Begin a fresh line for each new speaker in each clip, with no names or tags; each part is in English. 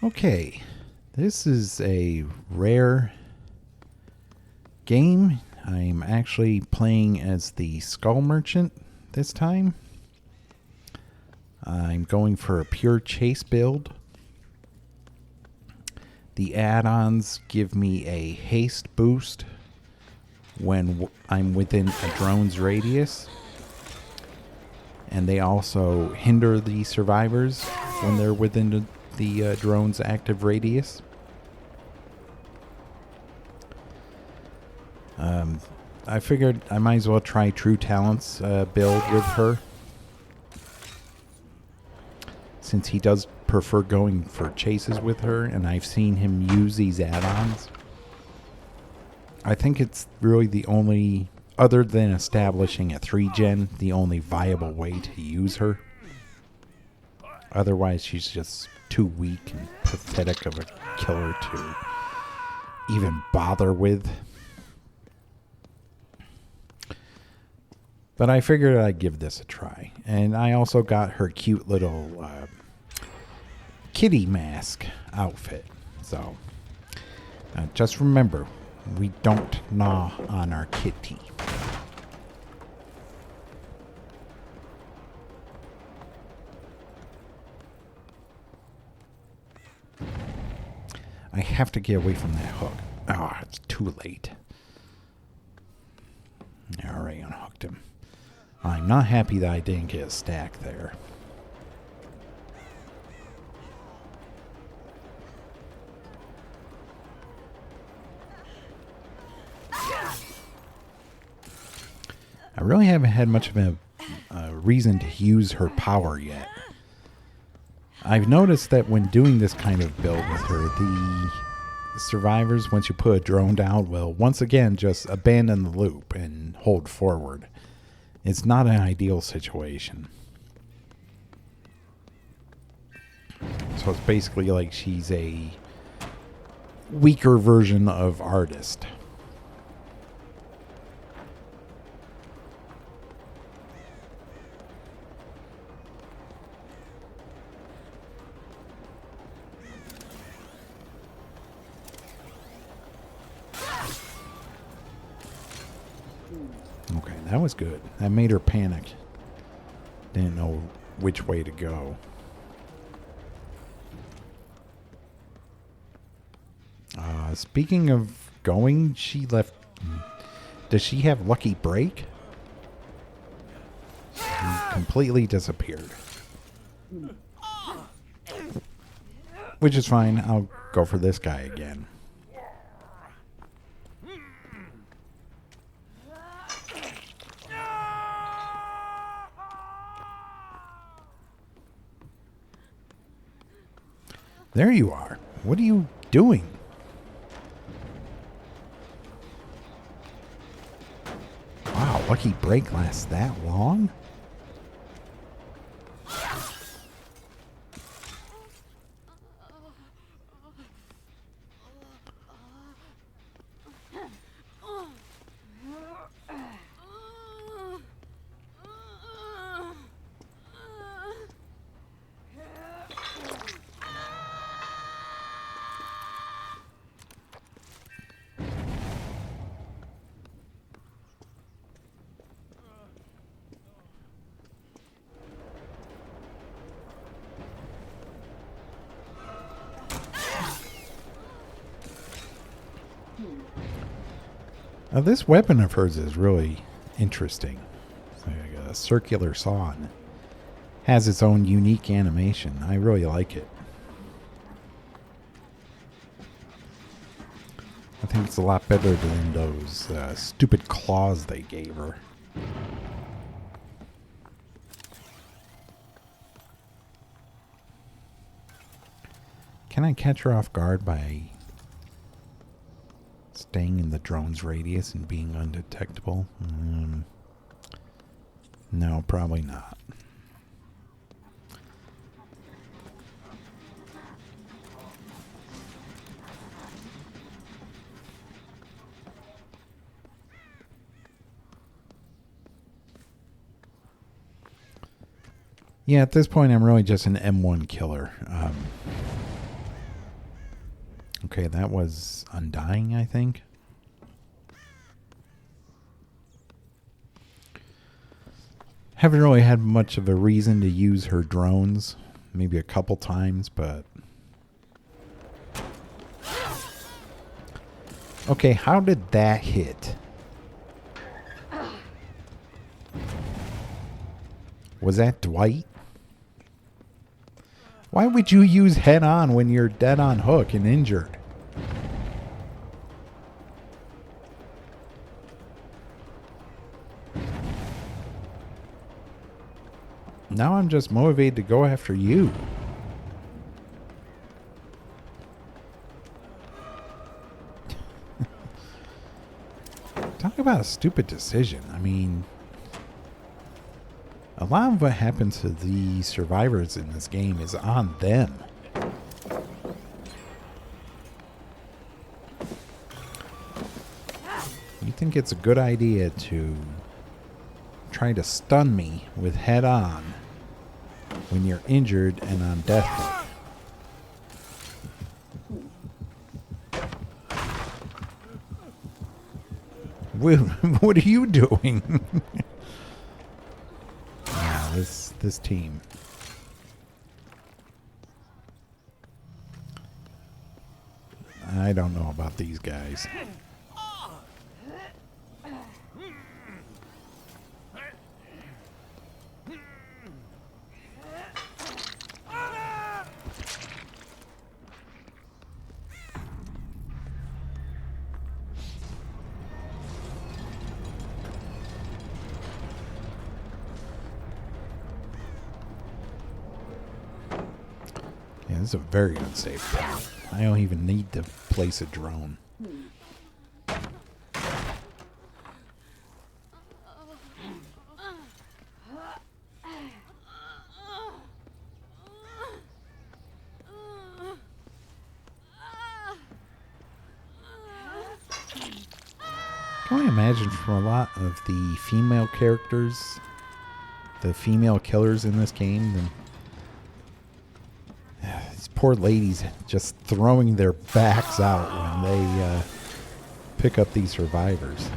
Okay, this is a rare game. I'm actually playing as the Skull Merchant this time. I'm going for a pure chase build. The add-ons give me a haste boost when I'm within a drone's radius. And they also hinder the survivors when they're within the drone's active radius. I figured I might as well try True Talents build with her, since he does prefer going for chases with her, and I've seen him use these add-ons. I think it's really the only, other than establishing a 3-gen, the only viable way to use her. Otherwise, she's just too weak and pathetic of a killer to even bother with. But I figured I'd give this a try. And I also got her cute little kitty mask outfit. So just remember, we don't gnaw on our kitty. I have to get away from that hook. Oh, it's too late. Alright, unhooked him. I'm not happy that I didn't get a stack there. I really haven't had much of a reason to use her power yet. I've noticed that when doing this kind of build with her, the survivors, once you put a drone down, will once again just abandon the loop and hold forward. It's not an ideal situation. So it's basically like she's a weaker version of Artist. Okay, that was good. That made her panic. Didn't know which way to go. Speaking of going, she left. Does she have Lucky Break? She completely disappeared. Which is fine. I'll go for this guy again. There you are. What are you doing? Wow, Lucky Break lasts that long? Now, this weapon of hers is really interesting. It's like a circular saw and has its own unique animation. I really like it. I think it's a lot better than those stupid claws they gave her. Can I catch her off guard by staying in the drone's radius and being undetectable? No, probably not. Yeah, at this point, I'm really just an M1 killer. Okay, that was Undying, I think. Haven't really had much of a reason to use her drones. Maybe a couple times, but... Okay, how did that hit? Was that Dwight? Why would you use head on when you're dead on hook and injured? Now I'm just motivated to go after you. Talk about a stupid decision. I mean, a lot of what happens to the survivors in this game is on them. You think it's a good idea to try to stun me with head on when you're injured and on death hook? What are you doing? This team. I don't know about these guys. This is a very unsafe path. I don't even need to place a drone. Can I imagine from a lot of the female characters, the female killers in this game, these poor ladies just throwing their backs out when they pick up these survivors.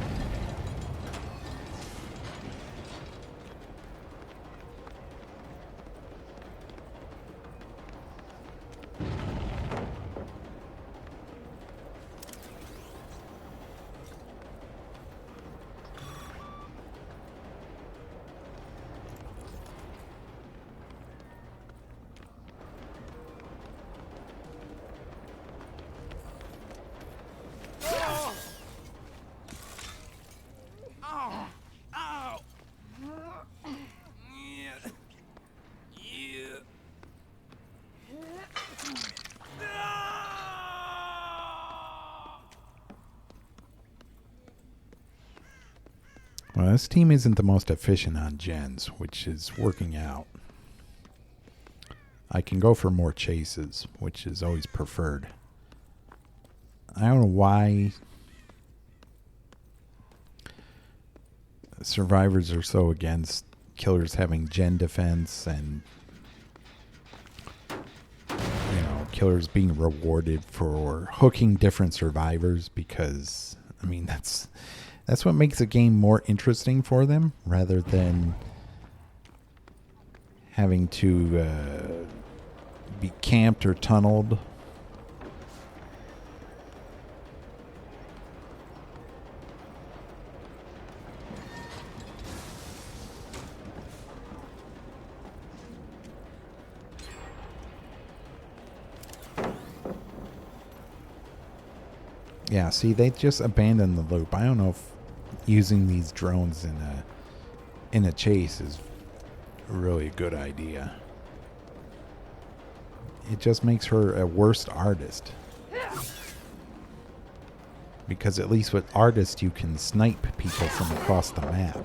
Well, this team isn't the most efficient on gens, which is working out. I can go for more chases, which is always preferred. I don't know why survivors are so against killers having gen defense and, you know, killers being rewarded for hooking different survivors, because, I mean, that's what makes a game more interesting for them, rather than having to be camped or tunneled. Yeah, see, they just abandoned the loop. I don't know if using these drones in a chase is really a good idea. It just makes her a worse artist. Because at least with artists you can snipe people from across the map.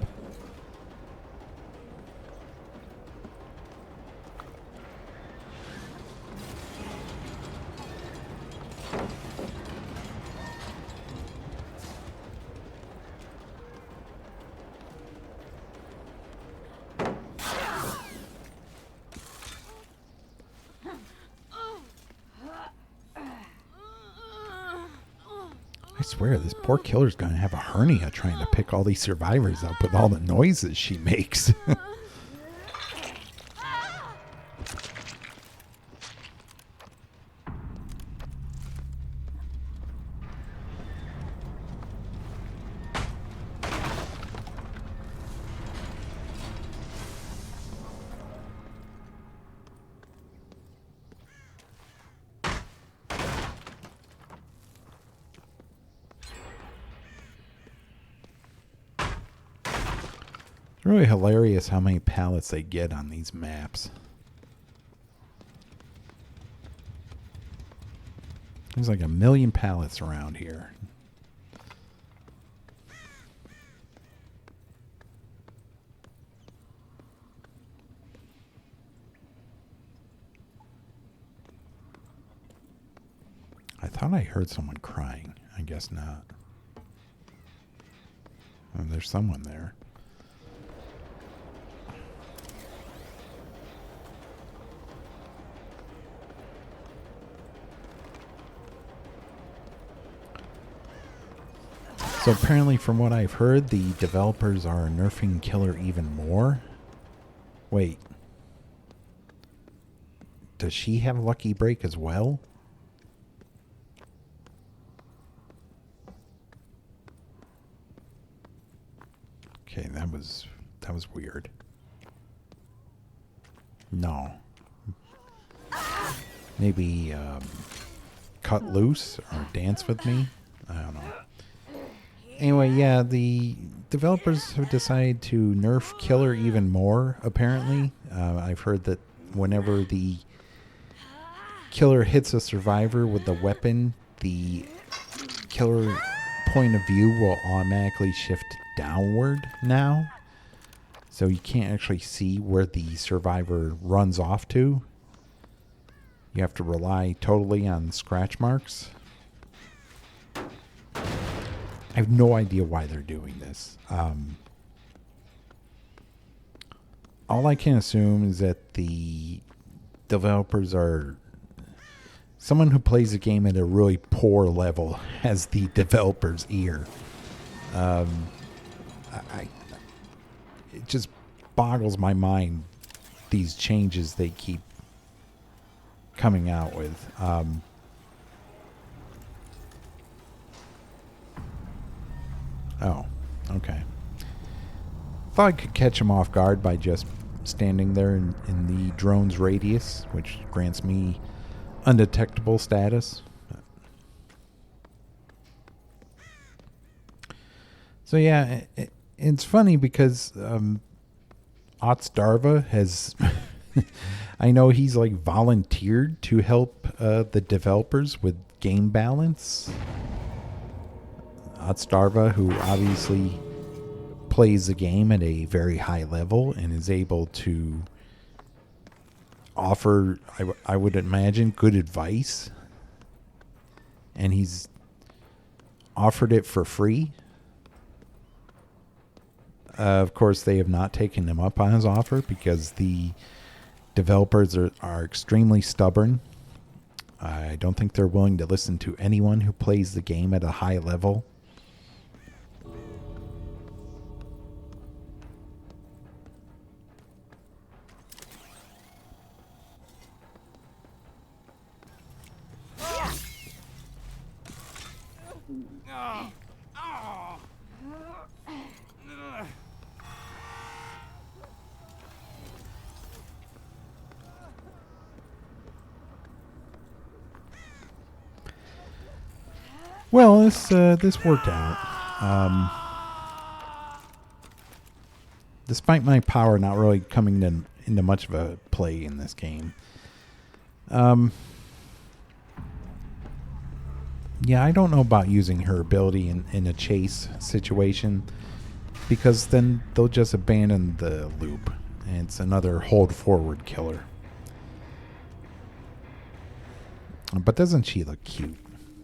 swear, this poor killer's gonna have a hernia trying to pick all these survivors up with all the noises she makes. It's really hilarious how many pallets they get on these maps. There's like 1 million pallets around here. I thought I heard someone crying. I guess not. Oh, there's someone there. So apparently, from what I've heard, the developers are nerfing Killer even more. Wait. Does she have Lucky Break as well? Okay, that was weird. No. Maybe Cut Loose or Dance With Me? I don't know. Anyway, yeah, the developers have decided to nerf Killer even more, apparently. I've heard that whenever the Killer hits a survivor with the weapon, the Killer point of view will automatically shift downward now. So you can't actually see where the survivor runs off to. You have to rely totally on scratch marks. I have no idea why they're doing this. All I can assume is that the developers are... Someone who plays the game at a really poor level has the developer's ear. It just boggles my mind, these changes they keep coming out with. Oh, okay. Thought I could catch him off guard by just standing there in the drone's radius, which grants me undetectable status. So yeah, it's funny because Otsdarva has... I know he's like volunteered to help the developers with game balance. Otsdarva, who obviously plays the game at a very high level and is able to offer, I would imagine, good advice. And he's offered it for free. Of course, they have not taken him up on his offer because the developers are extremely stubborn. I don't think they're willing to listen to anyone who plays the game at a high level. Well, this worked out. Despite my power not really coming into much of a play in this game. Yeah, I don't know about using her ability in a chase situation, because then they'll just abandon the loop, and it's another hold forward killer. But doesn't she look cute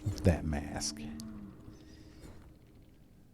with that mask?